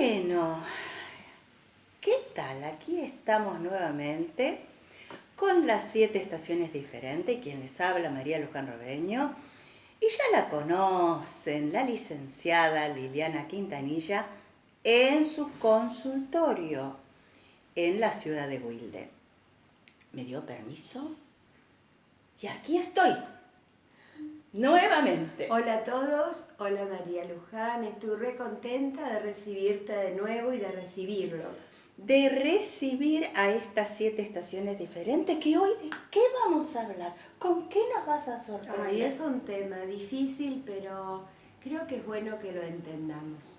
Bueno, ¿qué tal? Aquí estamos nuevamente con las 7 estaciones diferentes. Quien les habla, María Luján Robeño. Y ya la conocen, la licenciada Liliana Quintanilla, en su consultorio en la ciudad de Wilde. ¿Me dio permiso? Y aquí estoy, nuevamente. Hola a todos, hola María Luján, estoy re contenta de recibirte de nuevo y de recibirlos. De recibir a estas 7 estaciones diferentes, que hoy, ¿de qué vamos a hablar? ¿Con qué nos vas a sorprender? Ay, es un tema difícil, pero creo que es bueno que lo entendamos.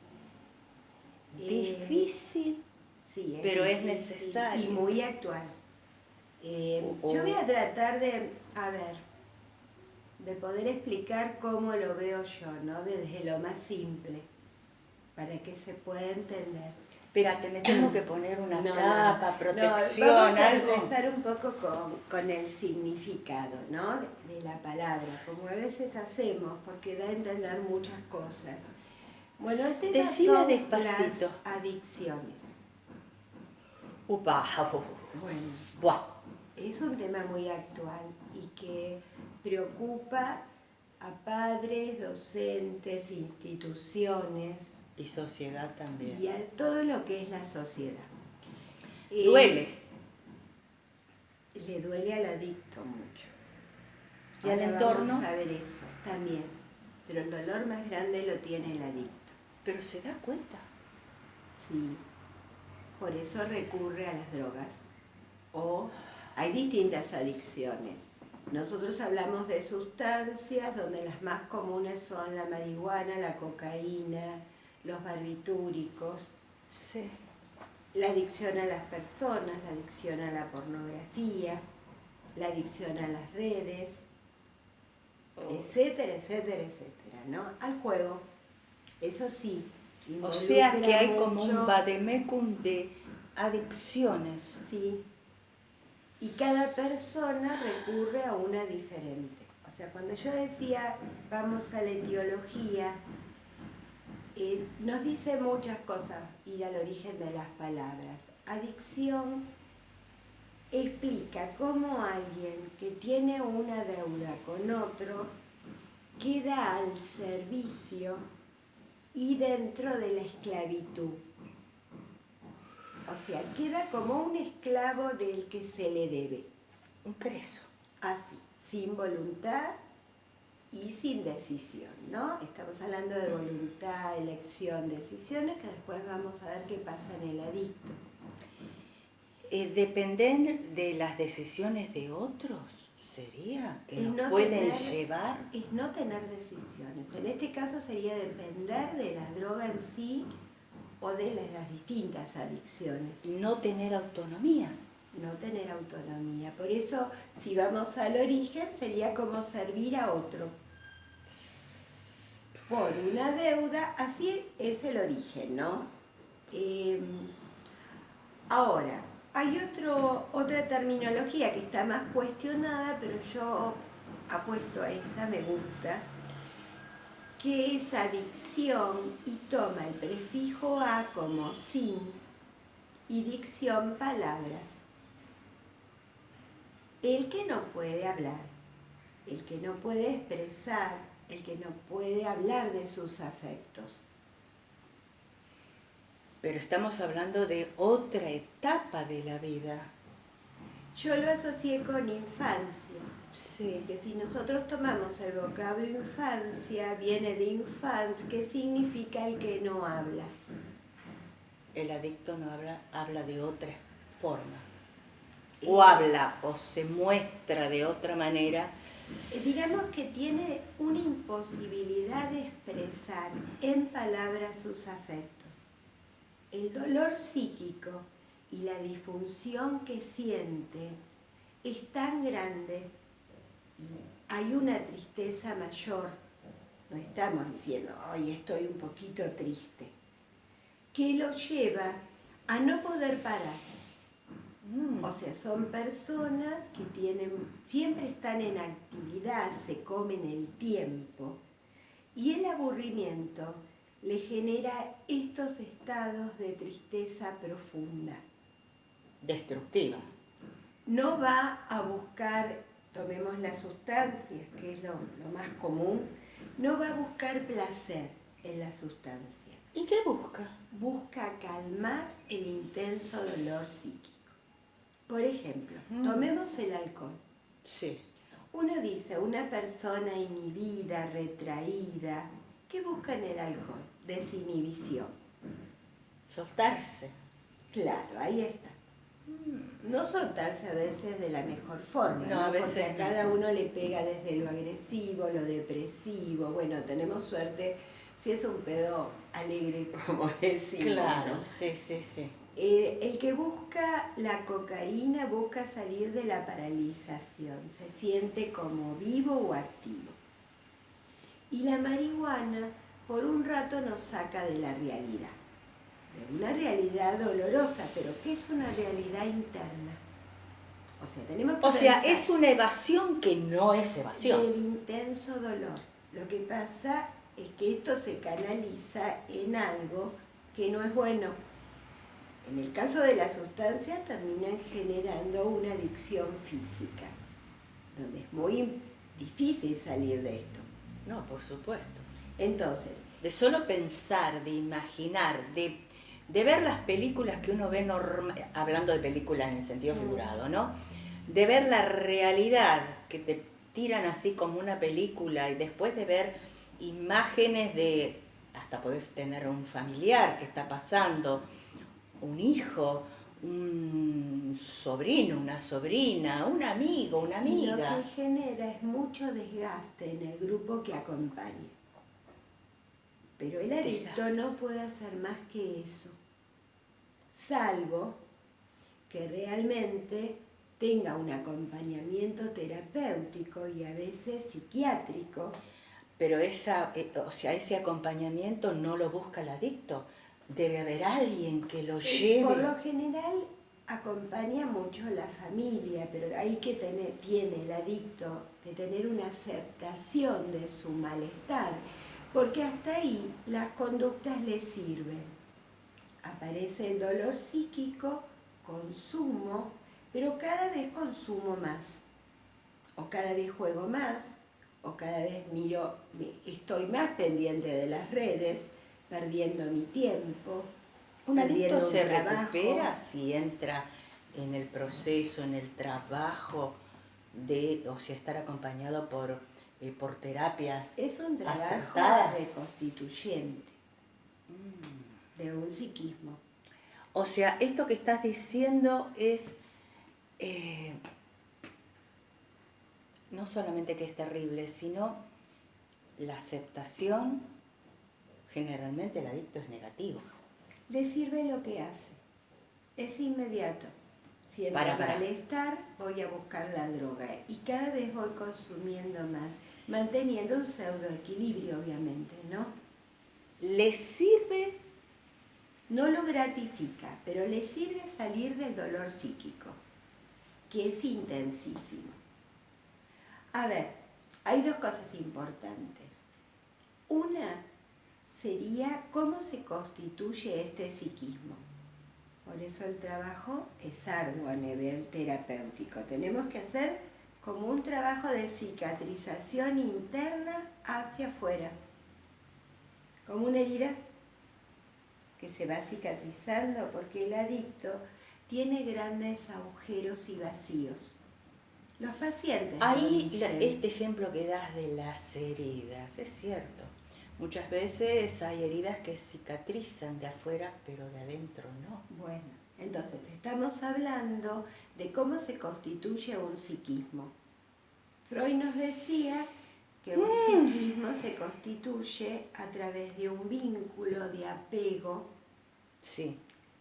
Difícil, Sí, pero es difícil necesario. y muy actual. Yo voy a tratar de poder explicar cómo lo veo yo, ¿no? Desde lo más simple, para que se pueda entender. Espérate, me tengo que poner una No, capa, protección, vamos a algo. empezar un poco con el significado, ¿no? De la palabra, como a veces hacemos, porque da a entender muchas cosas. Bueno, el tema Decila son despacito. las adicciones. Upa. Bueno, Buah. es un tema muy actual y que preocupa a padres, docentes, instituciones Y sociedad también. y a todo lo que es la sociedad. Duele. Le duele al adicto mucho. ¿Y al Ahora entorno? vamos a ver eso también. Pero el dolor más grande lo tiene el adicto. Pero se da cuenta. Sí. Por eso recurre a las drogas. O hay distintas adicciones. Nosotros hablamos de sustancias donde las más comunes son la marihuana, la cocaína, los barbitúricos. Sí. La adicción a las personas, la adicción a la pornografía, la adicción a las redes, etcétera, etcétera, etcétera, ¿no? Al juego, eso sí. O sea que hay involucra como mucho, un vademecum de adicciones. Sí. Y cada persona recurre a una diferente. O sea, cuando yo decía, vamos a la etiología, nos dice muchas cosas ir al origen de las palabras. Adicción explica cómo alguien que tiene una deuda con otro queda al servicio y dentro de la esclavitud. O sea, queda como un esclavo del que se le debe. Un preso. Así, sin voluntad y sin decisión, ¿no? Estamos hablando de voluntad, elección, decisiones, que después vamos a ver qué pasa en el adicto. ¿Depender de las decisiones de otros? ¿Sería? ¿Que nos no pueden llevar? Es no tener decisiones. En este caso sería depender de la droga en sí o de las distintas adicciones. No tener autonomía. No tener autonomía. Por eso, si vamos al origen, sería como servir a otro. Por una deuda, así es el origen, ¿no? Ahora, hay otra terminología que está más cuestionada, pero yo apuesto a esa, me gusta, que es adicción y toma el prefijo a como sin y dicción palabras. El que no puede hablar, el que no puede expresar, el que no puede hablar de sus afectos. Pero estamos hablando de otra etapa de la vida. Yo lo asocié con infancia. Sí. Que si nosotros tomamos el vocablo infancia, viene de infans, que significa el que no habla. El adicto no habla de otra forma. O habla o se muestra de otra manera. Digamos que tiene una imposibilidad de expresar en palabras sus afectos. El dolor psíquico y la disfunción que siente es tan grande, hay una tristeza mayor, no estamos diciendo, hoy estoy un poquito triste, que lo lleva a no poder parar. O sea, son personas que siempre están en actividad, se comen el tiempo, y el aburrimiento le genera estos estados de tristeza profunda. Destructiva. No va a buscar, tomemos las sustancias, que es lo más común, no va a buscar placer en la sustancia. ¿Y qué busca? Busca calmar el intenso dolor psíquico. Por ejemplo, tomemos el alcohol. Sí. Uno dice, una persona inhibida, retraída, ¿qué busca en el alcohol? Desinhibición. Soltarse. Claro, ahí está. No soltarse a veces de la mejor forma, No, a veces porque a no. cada uno le pega desde lo agresivo, lo depresivo. Bueno, tenemos suerte si es un pedo alegre, como decimos. Claro, ¿no? sí. El que busca la cocaína busca salir de la paralización, se siente como vivo o activo. Y la marihuana por un rato nos saca de la realidad, de una realidad dolorosa, pero ¿qué es una realidad interna? O sea, tenemos que pensar es una evasión que no es evasión. del intenso dolor. Lo que pasa es que esto se canaliza en algo que no es bueno. En el caso de las sustancias terminan generando una adicción física, donde es muy difícil salir de esto. No, por supuesto. Entonces, De solo pensar, de imaginar, de ver las películas que uno ve hablando de películas en el sentido figurado, ¿no? De ver la realidad que te tiran así como una película y después de ver imágenes de, hasta podés tener un familiar que está pasando, un hijo, un sobrino, una sobrina, un amigo, una y amiga. lo que genera es mucho desgaste en el grupo que acompaña. Pero el adicto no puede hacer más que eso, salvo que realmente tenga un acompañamiento terapéutico y a veces psiquiátrico. Pero ese acompañamiento no lo busca el adicto. Debe haber alguien que lo lleve. Por lo general acompaña mucho la familia, pero hay que tiene el adicto que tener una aceptación de su malestar, porque hasta ahí las conductas le sirven. Aparece el dolor psíquico, consumo, pero cada vez consumo más, o cada vez juego más, o cada vez estoy más pendiente de las redes, perdiendo mi tiempo. Un adicto se recupera si entra en el proceso, en el trabajo estar acompañado por terapias. Es un trabajo acertadas. reconstituyente de un psiquismo. O sea, esto que estás diciendo es no solamente que es terrible, sino la aceptación. Generalmente el adicto es negativo. Le sirve lo que hace. Es inmediato. Siento malestar, voy a buscar la droga. Y cada vez voy consumiendo más, manteniendo un pseudoequilibrio, obviamente, ¿no? Le sirve, no lo gratifica, pero le sirve salir del dolor psíquico, que es intensísimo. A ver, hay dos cosas importantes. Una sería cómo se constituye este psiquismo. Por eso el trabajo es arduo a nivel terapéutico. Tenemos que hacer como un trabajo de cicatrización interna hacia afuera, como una herida que se va cicatrizando, porque el adicto tiene grandes agujeros y vacíos. Los pacientes ahí este ejemplo que das de las heridas, es cierto. Muchas veces hay heridas que cicatrizan de afuera, pero de adentro no. Bueno, entonces estamos hablando de cómo se constituye un psiquismo. Freud nos decía que un psiquismo se constituye a través de un vínculo de apego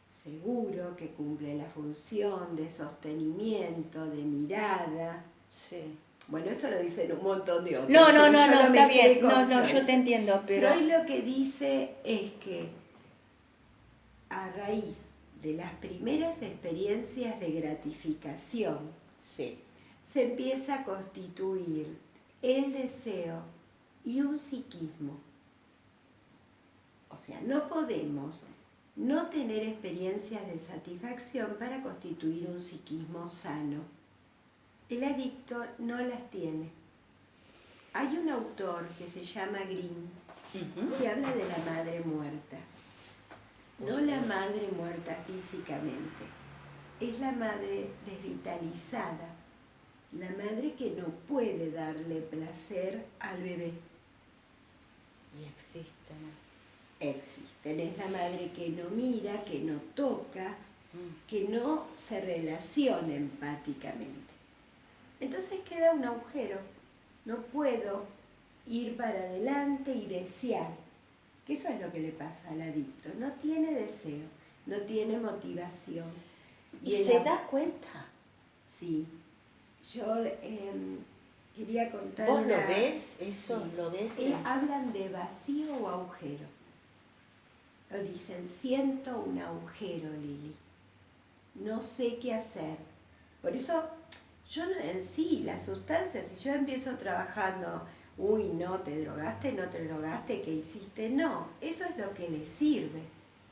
seguro, que cumple la función de sostenimiento, de mirada. Sí. Bueno, esto lo dicen un montón de otros. No, está bien. No, yo te entiendo, pero Freud lo que dice es que a raíz de las primeras experiencias de gratificación, se empieza a constituir el deseo y un psiquismo. O sea, no podemos no tener experiencias de satisfacción para constituir un psiquismo sano. El adicto no las tiene. Hay un autor que se llama Green y habla de la madre muerta. No la madre muerta físicamente, es la madre desvitalizada, la madre que no puede darle placer al bebé. Y existen. Existen, es la madre que no mira, que no toca, que no se relaciona empáticamente. Entonces queda un agujero. No puedo ir para adelante y desear, que eso es lo que le pasa al adicto. No tiene deseo, no tiene motivación. ¿Y se da cuenta? Sí. Yo quería contar... ¿Vos lo ves? ¿Eso sí. lo ves? Hablan de vacío o agujero. Lo dicen, siento un agujero, Lili. No sé qué hacer. Por eso, yo no, en sí, las sustancias, si yo empiezo trabajando, uy, no te drogaste, ¿qué hiciste? No, eso es lo que le sirve.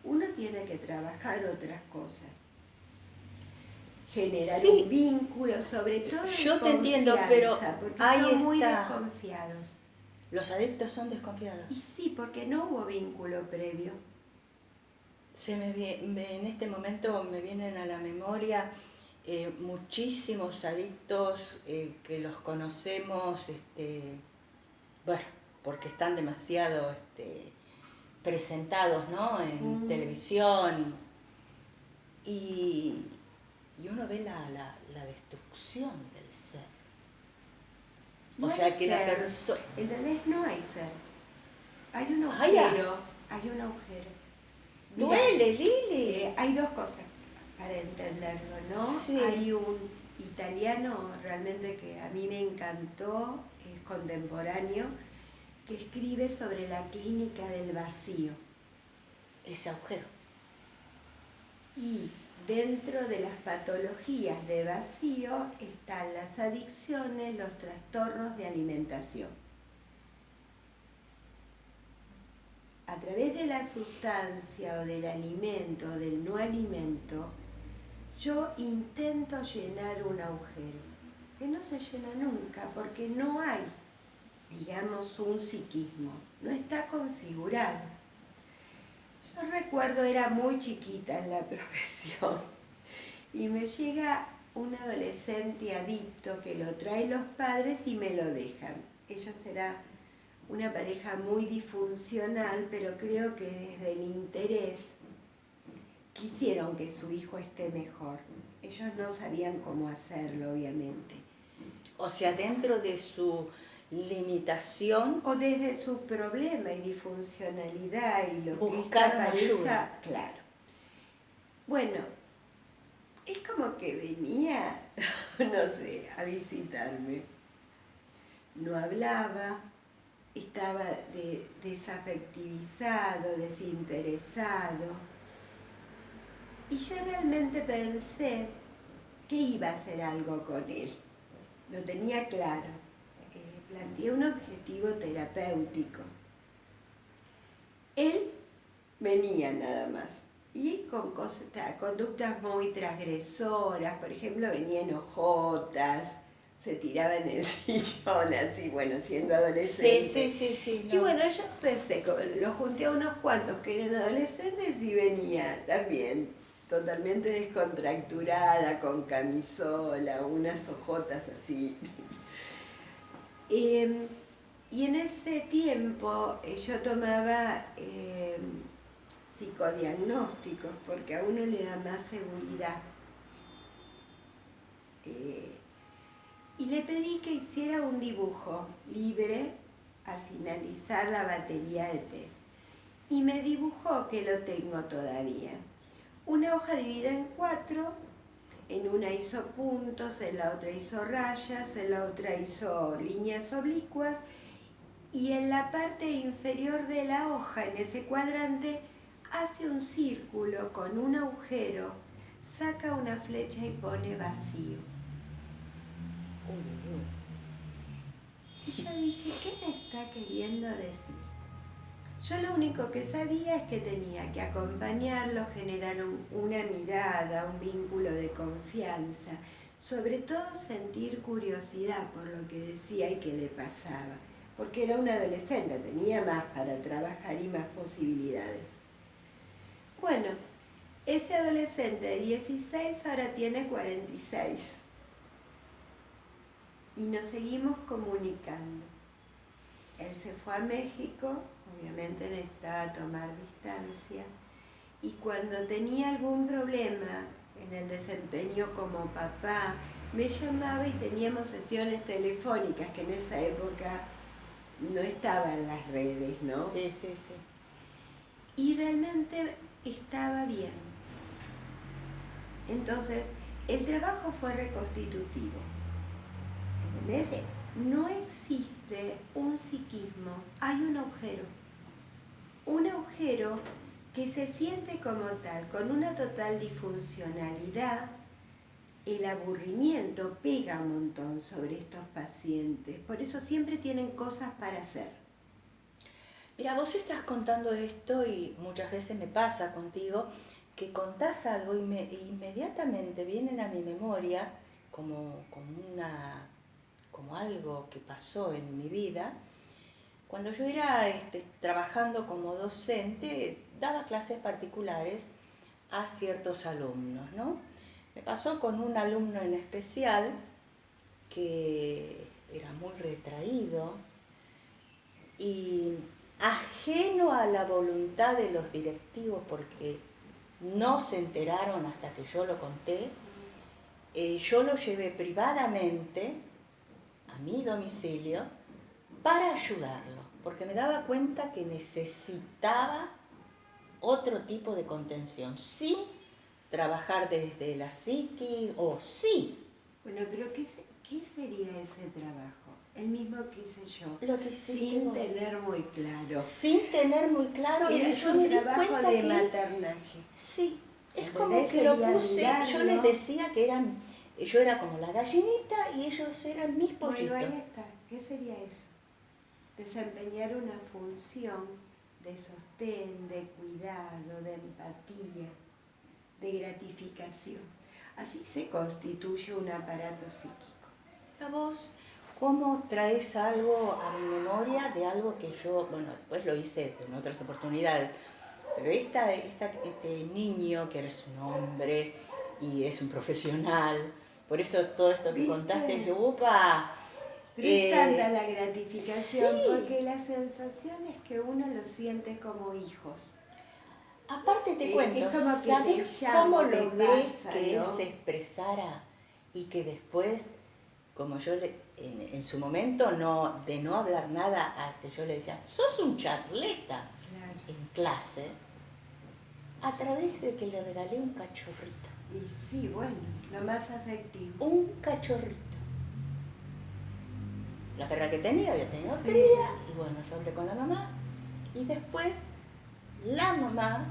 Uno tiene que trabajar otras cosas. Generar un vínculo, sobre todo yo te entiendo, pero porque ahí son muy está. desconfiados. Los adictos son desconfiados. Y sí, porque no hubo vínculo previo. En este momento me vienen a la memoria muchísimos adictos que los conocemos, bueno, porque están demasiado presentados, ¿no? En televisión. Y uno ve la destrucción del ser. No o sea hay que ser. la persona... ¿Entendés? No hay ser. Hay un agujero. Hay un agujero. Mira, duele, Lili. Hay dos cosas para entenderlo, ¿no? Sí. Hay un italiano realmente que a mí me encantó, es contemporáneo, que escribe sobre la clínica del vacío. Ese agujero. Y dentro de las patologías de vacío están las adicciones, los trastornos de alimentación. A través de la sustancia o del alimento o del no alimento, yo intento llenar un agujero, que no se llena nunca porque no hay, digamos, un psiquismo, no está configurado. Yo recuerdo, era muy chiquita en la profesión y me llega un adolescente adicto que lo traen los padres y me lo dejan. Ellos eran una pareja muy disfuncional, pero creo que desde el interés quisieron que su hijo esté mejor. Ellos no sabían cómo hacerlo, obviamente. O sea, dentro de su limitación... O desde su problema y disfuncionalidad y lo que esta buscaron pareja... ayuda. Claro. Bueno, es como que venía, no sé, a visitarme. No hablaba, estaba desafectivizado, desinteresado. Y yo realmente pensé que iba a hacer algo con él. Lo tenía claro. Planteé un objetivo terapéutico. Él venía nada más. Y con conductas muy transgresoras. Por ejemplo, venía en hojotas, se tiraba en el sillón, así, bueno, siendo adolescente. Sí. No. Y bueno, yo pensé, lo junté a unos cuantos que eran adolescentes y venía también totalmente descontracturada, con camisola, unas hojotas así. Y en ese tiempo yo tomaba psicodiagnósticos porque a uno le da más seguridad. Y le pedí que hiciera un dibujo libre al finalizar la batería de test. Y me dibujó, que lo tengo todavía, una hoja dividida en 4, en una hizo puntos, en la otra hizo rayas, en la otra hizo líneas oblicuas, y en la parte inferior de la hoja, en ese cuadrante, hace un círculo con un agujero, saca una flecha y pone vacío. Y yo dije, ¿qué me está queriendo decir? Yo lo único que sabía es que tenía que acompañarlo, generar una mirada, un vínculo de confianza, sobre todo sentir curiosidad por lo que decía y qué le pasaba, porque era un adolescente, tenía más para trabajar y más posibilidades. Bueno, ese adolescente de 16 ahora tiene 46 y nos seguimos comunicando. Él se fue a México, obviamente necesitaba tomar distancia, y cuando tenía algún problema en el desempeño como papá, me llamaba y teníamos sesiones telefónicas, que en esa época no estaban las redes, ¿no? Sí, sí, sí. Y realmente estaba bien. Entonces, el trabajo fue reconstitutivo. ¿Entendés? No existe un psiquismo, hay un agujero que se siente como tal, con una total disfuncionalidad. El aburrimiento pega un montón sobre estos pacientes, por eso siempre tienen cosas para hacer. Mira, vos estás contando esto y muchas veces me pasa contigo que contás algo y inmediatamente vienen a mi memoria como algo que pasó en mi vida. Cuando yo era trabajando como docente, daba clases particulares a ciertos alumnos, ¿no? Me pasó con un alumno en especial que era muy retraído y ajeno a la voluntad de los directivos, porque no se enteraron hasta que yo lo conté, yo lo llevé privadamente a mi domicilio para ayudarlo, porque me daba cuenta que necesitaba otro tipo de contención, sin trabajar desde la psiqui o sí. Bueno, pero ¿qué sería ese trabajo? El mismo que hice yo, Lo que sin tener muy claro. Sin tener muy claro, Era y yo me di trabajo cuenta de que maternaje. sí, es ¿Entendés? como que lo Sería puse, mirarlo. yo les decía que yo era como la gallinita y ellos eran mis pollitos. Bueno, ahí está. ¿Qué sería eso? Desempeñar una función de sostén, de cuidado, de empatía, de gratificación. Así se constituye un aparato psíquico. A vos, ¿cómo traes algo a mi memoria de algo que yo, bueno, después lo hice en otras oportunidades, pero este niño que es un hombre y es un profesional, por eso todo esto que ¿Viste? contaste es de upa. Pero es tanta la gratificación, sí. porque la sensación es que uno lo siente como hijos. Aparte te cuento, es como que ¿sabés te llamo, cómo te logré pasa, que él ¿no? se expresara y que después, como yo en su momento de no hablar nada, que yo le decía, sos un charleta, Claro. en clase, a través de que le regalé un cachorrito. Y sí, bueno, lo más afectivo. Un cachorrito. La perra que tenía, había tenido Sí. cría, y bueno, yo hablé con la mamá, y después la mamá,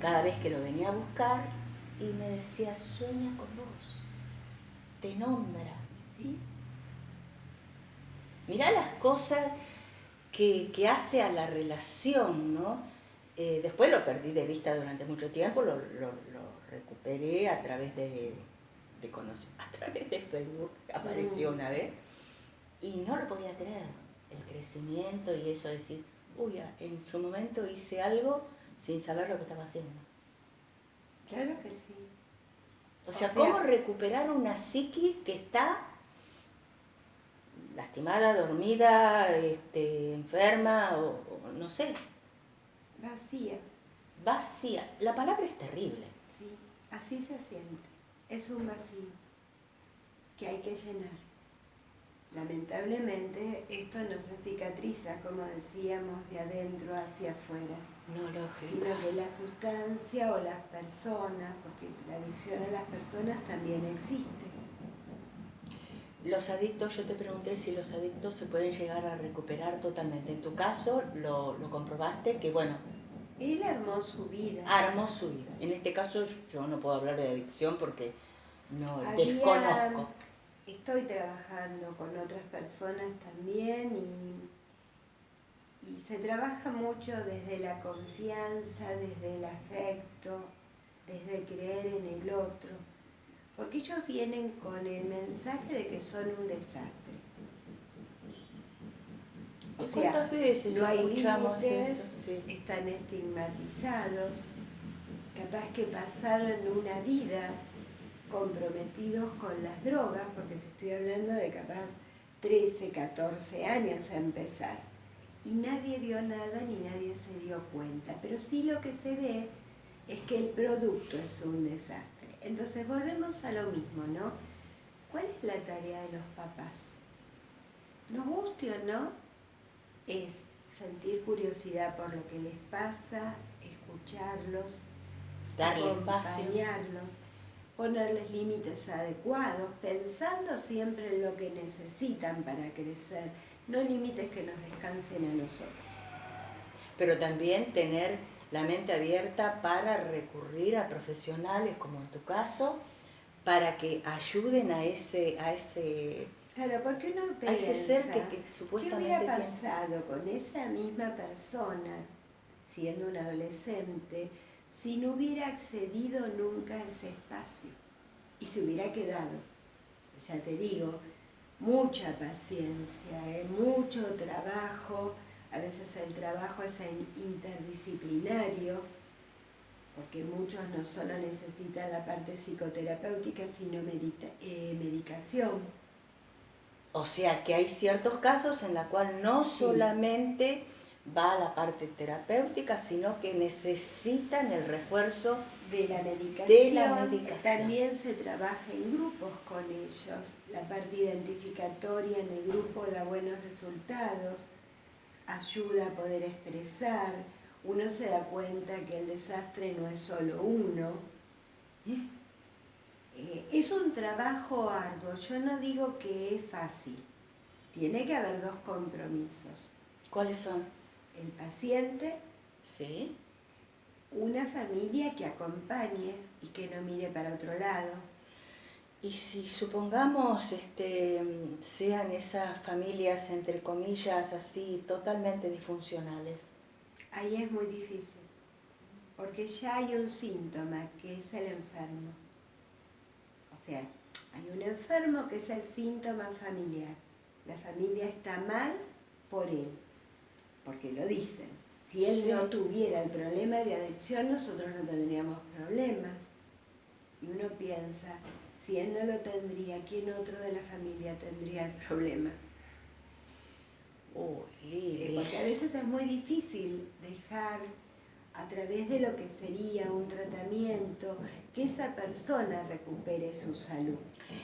cada vez que lo venía a buscar, y me decía, sueña con vos, te nombra. Sí. Mirá las cosas que hace a la relación, ¿no? Después lo perdí de vista durante mucho tiempo, lo recuperé a través de a través de Facebook, apareció una vez, y no lo podía creer, el crecimiento y eso de decir, uy, en su momento hice algo sin saber lo que estaba haciendo. Claro que sí. O sea, ¿cómo recuperar una psiquis que está lastimada, dormida, enferma, o no sé? Vacía. Vacía. La palabra es terrible. Sí, así se siente. Es un vacío que hay que llenar. Lamentablemente esto no se cicatriza, como decíamos, de adentro hacia afuera. No, lógico. Sino que la sustancia o las personas, porque la adicción a las personas también existe. Los adictos, yo te pregunté si los adictos se pueden llegar a recuperar totalmente. En tu caso lo comprobaste que, bueno... Él armó su vida. Armó su vida. En este caso yo no puedo hablar de adicción porque no desconozco. Estoy trabajando con otras personas también Y se trabaja mucho desde la confianza, desde el afecto, desde creer en el otro, porque ellos vienen con el mensaje de que son un desastre. O sea, ¿Cuántas veces no hay escuchamos límites, eso? Sí. están estigmatizados, capaz que pasaron una vida comprometidos con las drogas, porque te estoy hablando de capaz 13, 14 años a empezar. Y nadie vio nada ni nadie se dio cuenta, pero sí lo que se ve es que el producto es un desastre. Entonces volvemos a lo mismo, ¿no? ¿Cuál es la tarea de los papás? Nos guste o no, es sentir curiosidad por lo que les pasa, escucharlos, Darle espacio. acompañarlos, ponerles límites adecuados, pensando siempre en lo que necesitan para crecer, no límites que nos descansen a nosotros. Pero también tener la mente abierta para recurrir a profesionales, como en tu caso, para que ayuden a ese Claro, porque uno a ese ser que ¿qué supuestamente hubiera tiene. pasado con esa misma persona, siendo un adolescente, si no hubiera accedido nunca a ese espacio y se hubiera quedado? Ya te digo, mucha paciencia, mucho trabajo, a veces el trabajo es interdisciplinario, porque muchos no solo necesitan la parte psicoterapéutica, sino medicación. O sea que hay ciertos casos en los cuales no Sí. solamente va a la parte terapéutica, sino que necesitan el refuerzo De la medicación. de la medicación. También se trabaja en grupos con ellos. La parte identificatoria en el grupo da buenos resultados, ayuda a poder expresar. Uno se da cuenta que el desastre no es solo uno. Es un trabajo arduo. Yo no digo que es fácil. Tiene que haber dos compromisos. ¿Cuáles son? El paciente, Sí. una familia que acompañe y que no mire para otro lado. Y si supongamos sean esas familias, entre comillas, así, totalmente disfuncionales. Ahí es muy difícil, porque ya hay un síntoma que es el enfermo. O sea, hay un enfermo que es el síntoma familiar. La familia está mal por él, porque lo dicen. Si él Sí. no tuviera el problema de adicción, nosotros no tendríamos problemas. Y uno piensa, si él no lo tendría, ¿quién otro de la familia tendría el problema? Uy, Lili. Porque a veces es muy difícil dejar a través de lo que sería un tratamiento que esa persona recupere su salud.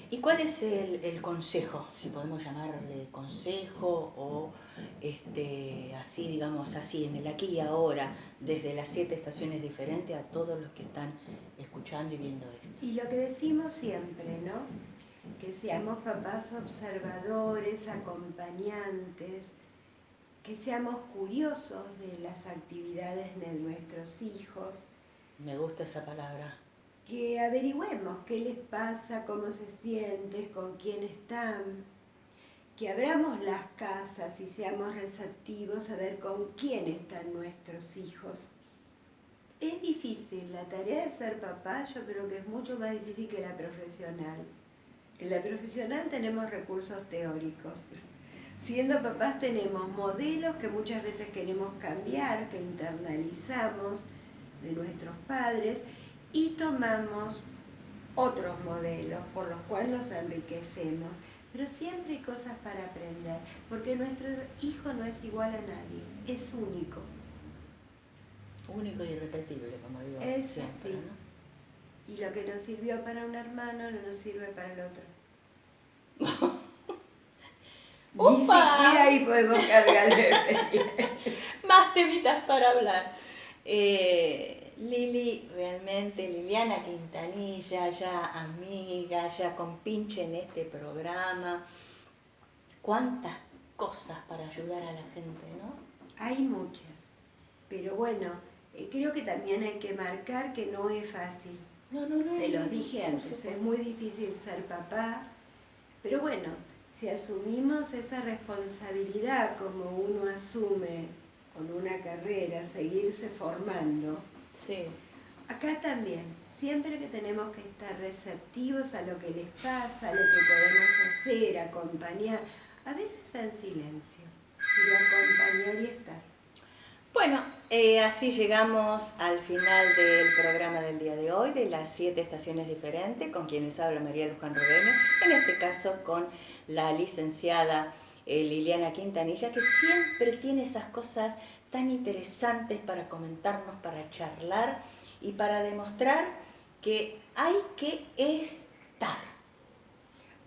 ¿Y cuál es el consejo, si podemos llamarle consejo o así, digamos así, en el aquí y ahora, desde las 7 estaciones diferentes a todos los que están escuchando y viendo esto? Y lo que decimos siempre, ¿no? Que seamos papás observadores, acompañantes, que seamos curiosos de las actividades de nuestros hijos. Me gusta esa palabra. Que averigüemos qué les pasa, cómo se sienten, con quién están, que abramos las casas y seamos receptivos a ver con quién están nuestros hijos. Es difícil, la tarea de ser papá yo creo que es mucho más difícil que la profesional. En la profesional tenemos recursos teóricos. Siendo papás tenemos modelos que muchas veces queremos cambiar, que internalizamos de nuestros padres, y tomamos otros modelos por los cuales nos enriquecemos. Pero siempre hay cosas para aprender, porque nuestro hijo no es igual a nadie, es único. Único y irrepetible, como digo Es siempre, así. ¿no? Y lo que nos sirvió para un hermano no nos sirve para el otro. Ni siquiera ahí podemos cargarle. Más temitas para hablar. Lili, realmente, Liliana Quintanilla, ya amiga, ya compinche en este programa. Cuántas cosas para ayudar a la gente, ¿no? Hay muchas, pero bueno, creo que también hay que marcar que no es fácil. No. Se los dije antes, es muy difícil ser papá, pero bueno, si asumimos esa responsabilidad como uno asume con una carrera, seguirse formando. Sí. Acá también, siempre que tenemos que estar receptivos a lo que les pasa, a lo que podemos hacer, acompañar, a veces en silencio, pero acompañar y estar. Bueno, así llegamos al final del programa del día de hoy, de las 7 estaciones diferentes, con quienes habla María Luján Robeño, en este caso con la licenciada Liliana Quintanilla, que siempre tiene esas cosas tan interesantes para comentarnos, para charlar y para demostrar que hay que estar.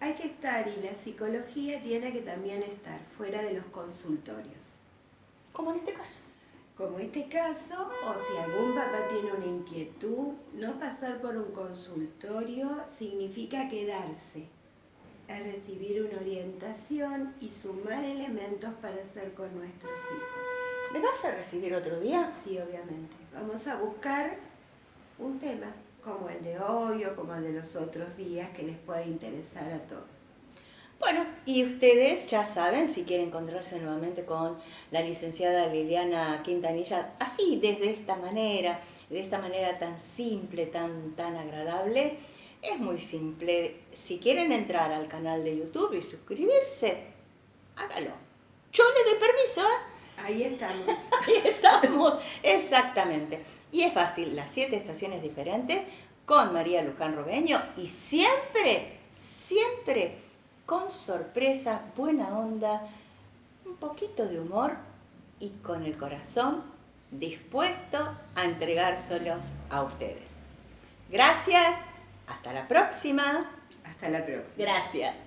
Hay que estar, y la psicología tiene que también estar fuera de los consultorios. Como en este caso. Como este caso, o si algún papá tiene una inquietud, no pasar por un consultorio significa quedarse, a recibir una orientación y sumar elementos para hacer con nuestros hijos. ¿Me vas a recibir otro día? Sí, obviamente. Vamos a buscar un tema como el de hoy o como el de los otros días que les pueda interesar a todos. Bueno, y ustedes ya saben, si quieren encontrarse nuevamente con la licenciada Liliana Quintanilla, así, de esta manera tan simple, tan agradable, es muy simple. Si quieren entrar al canal de YouTube y suscribirse, hágalo. Yo le doy permiso, ¿eh? Ahí estamos. Ahí estamos, exactamente. Y es fácil, las 7 estaciones diferentes con María Luján Robeño y siempre con sorpresas, buena onda, un poquito de humor y con el corazón dispuesto a entregárselos a ustedes. Gracias, hasta la próxima. Hasta la próxima. Gracias.